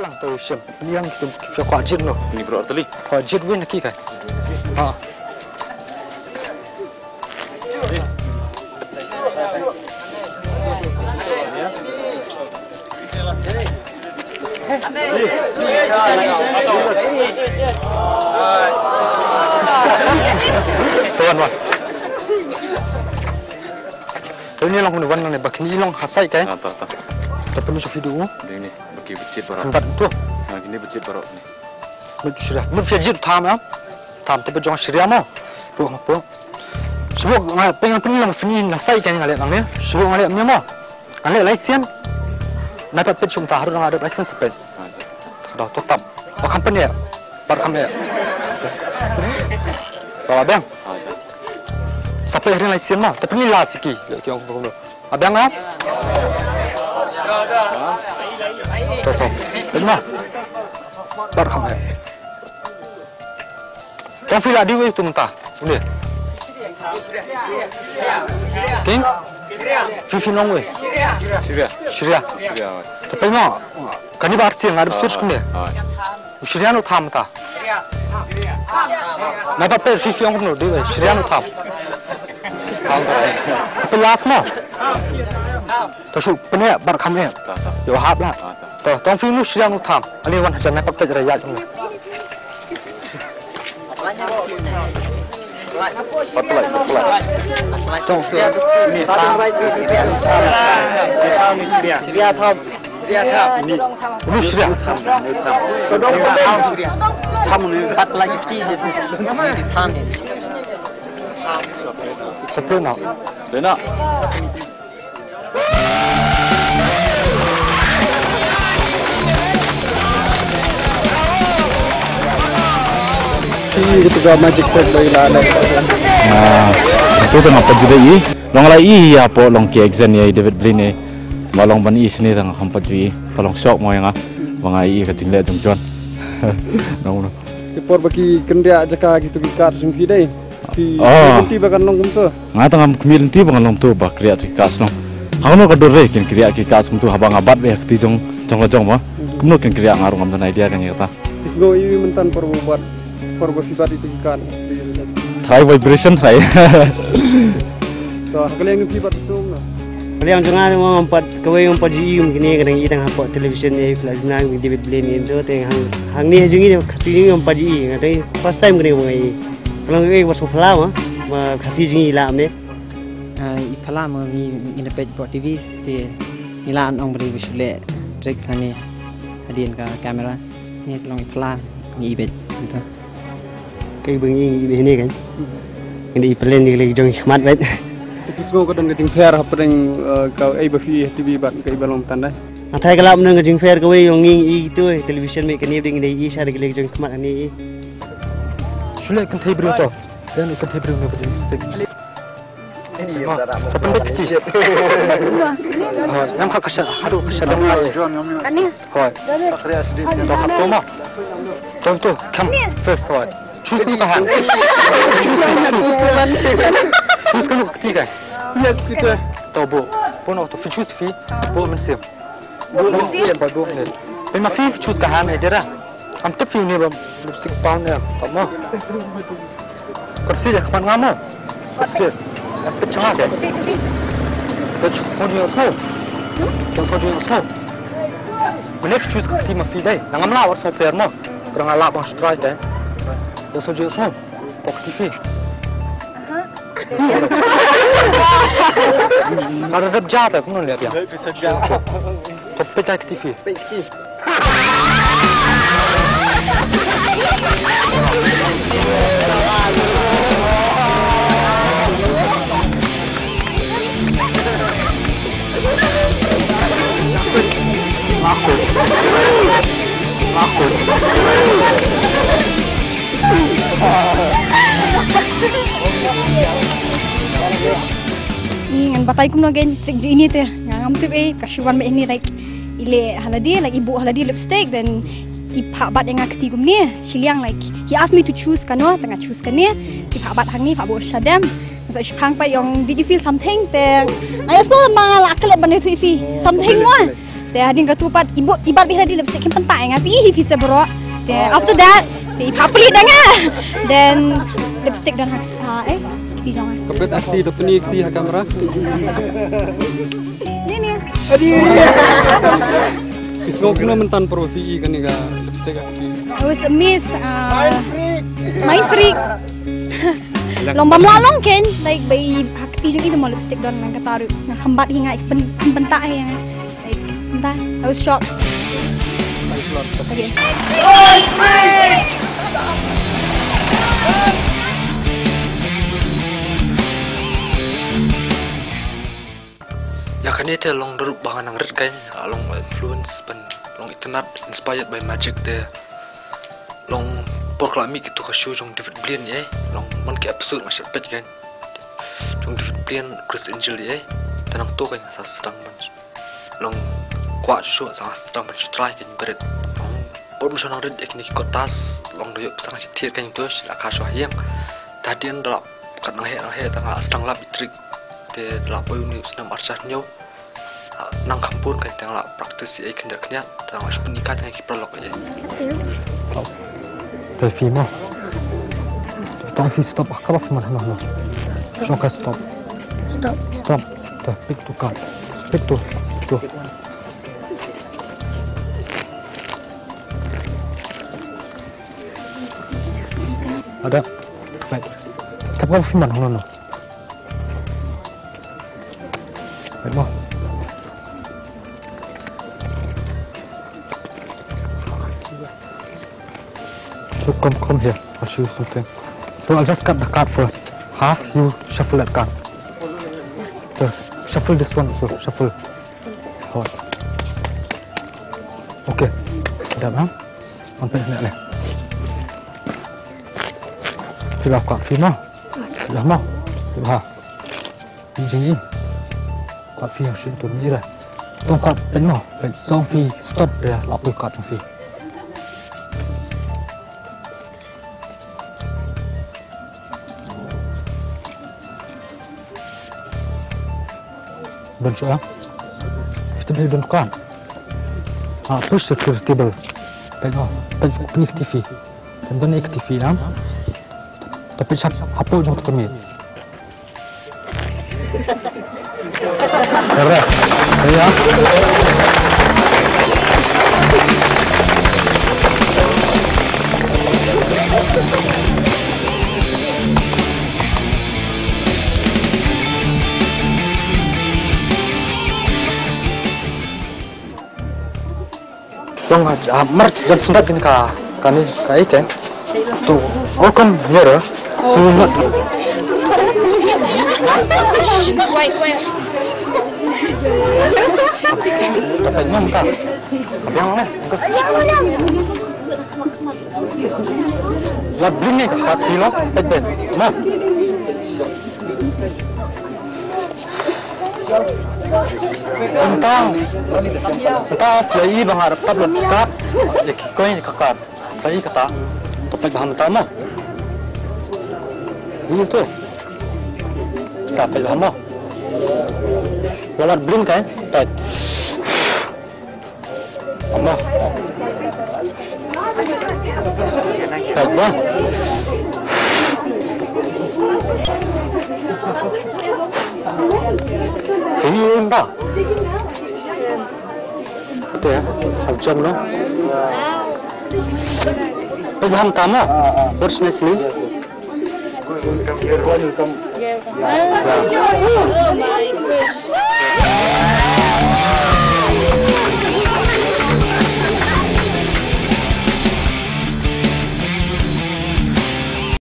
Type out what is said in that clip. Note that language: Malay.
lang to sim. Ni yang tu ko ajin no. Ni bro tali. Ko ajin win ki kai. Ha. Tuan wan. Ini long hunu wan ni bakni long hasai kai. Tak. Tapi ni video. Ini bagi becit baru. Tempat tu. Nah, ini becit baru ni. Sudah. Mun fijit tham ya. Tham tu bejong syria mau. Tu apa? Sebab pengen long fini nasai kai ngale nang ni. Sebab ngale mi mau. Ngale license. Dapat pejong ta harus ada license seped. Dah tetap. Company ya. Bar company. Bawa bang. Sampai hari license mah. Tapi ni lah sikit. Kita orang dulu. Abang ah? Tuh. Benar. Barkam ya. Yang fila di itu mentah. Boleh. King? Fifi nong we. Syria. Tapi mah kan ibar sih nggak ada search kumnya. Syria no tham ta. Napa per Fifi orang no di Syria no tham. Tapi last mah. Terus punya barkam ya. Yo hab lah. Tuh, tong film Syria no tham. Ani wan hajan napa per raya jom. Apply. Tong Syria. Ini tham. Syria tham. Ini Syria. Todong Syria. Tham ni 4 lagi ti di tham ni. Betul nak? Benar. Itu juga magic set dari lada. Itu tengah pajudai. Long lai ya po long ki exam ya David Blin malong ban sini tengah hampat jui. Kalong shock mo yang bang ai ka tingle jongjon. Nong. Tipor bagi kendia jaka gitu gikat sumpi dai. Ti bagan long kumto. Nga tengah kemil ti bagan long tu bak kriya tikas no. Hangno ka dore kin kriya kikas kumtu habang abat be ti jong ma. Kumno kin kriya ngarung am idea kan ya ta. Isgo iwi mentan perbuat sifat itu ikan. Try vibration try. So, kalian ngerti sifat itu na? Kalian jangan ngompat kawai ngompat ji mungkin kadang idang hapot television ni flashna with David Blaine itu teng hang ni jungi khati ngompat ji kadang first time kena mengai. Kalau ngai was fala ma khati jungi lam ni. I fala ma ni independent buat TV ti nilan ong beri visual trick ni hadin ka kamera ni long fala ni ibet itu. Cái bengi ini kan. Ini plan ni lagi jong khmat bet. Itu semua kadang kecing fair apa yang kau bafi TV bat kau balong tanda. Athai kalap nang kecing fair kau yang nging itu television me kan ding ni isa lagi jong khmat ani. Sulit kan tebru tu. Dan kan tebru me pada mistake. Ini ya dah. Apa kecil? Yang kau kasih, aduh kasih dong lagi. Ani. Kau. Akhirnya sedih. Dah tu mah. Tu, come first one. Choose ni bahan. Choose kamu ketiga. Yes, kita. Tahu pun waktu choose fee, bu mesti. Bu ni. Memang fee choose kahan aja dah. Am tu fee ni bam, lipstick pound ni, tak mau. Kursi dah kapan ngamu? Kursi. Apa cakap dia? Kursi soju semua. Soju semua. Mana choose ketiga fee dah. Nangam lah orang software mau. Kerana lah bang strike dah. Yang soju semua, pokok TV. Ada rep jatuh, kamu lihat ya? Topik tak TV. Aku. Ngan bakai kum nagen sik ji ini teh. Ngam tu kasuan be ini like ile haladi like ibu haladi lipstick dan ipak bat yang akti kum ni siliang like he asked me to choose kano tengah choose kan ni si pak bat hang ni pak bo shadam so shang pa yang did you feel something teh ayo so mangal akal ban tu fi something one Te hadin ka tupat ibat bih di lipstick kim pentai nga pi bisa bro. Te after that te papli danga. Then lipstick dan di jangan. Kapit akti do peni akti ha kamera. Ini. Isgo kena mentan profi kan ni ka lipstick akti. I was a miss my freak. Lomba melalong kan like by akti juga itu mau lipstick dan nang kataru nang hambat hingga pentak yang like entah I was shocked. Okay. Ya kan itu long deruk bangan nang red kan long influence ban long internet inspired by magic there long proklami gitu ke show jong David Blaine ya long man ke episode masih pet kan jong David Blaine Chris Angel ya tenang tu kan sa sedang ban long kuat show sa sedang ban try kan berat long promotion nang red ekni kotas long doyok sang sitir kan itu la ka show yang tadian drop kan nang he tangah sedang lab trik te lapo uni senam arsah nyo nang kampun kan tengah praktis ai kan derknya tengah masuk nikah tengah kiprolog aja. Telefimo. Tong fi stop akaba fi mana mana. Shoka stop. Stop. Tuh, pick to card. Pick to. Tuh. Ada. Baik. Kapal fi mana mana. Baik mo. So come here. I'll show you something. So I'll just cut the card first. Half you shuffle that card. So shuffle this one. So shuffle. Hold. Okay. Dah bang. Sampai ni leh. Sudah card fi mau. Sudah mau. Sudah. Ini. Card fi yang sih tu ni lah. Tong card pen mau. Pen song fi stop dia. Lapor card song fi. Don't show up. Kita boleh donkan. Push the table. Pegang penik TV. Dan penik TV nam. Tapi apa jom terkami. Serah. Ya. Dong merch jam sendat ini kani ikan tu welcome here tu not tapi nyam ka abang lah la bring it hot feel up ben ma entah play bang harap tablet kak ya koin kakak play kata topik bahan utama ini tu sampai bahan mau walau bling kan tak amma tak bang ini enggak itu ya jam no paham kamu first nicely come here come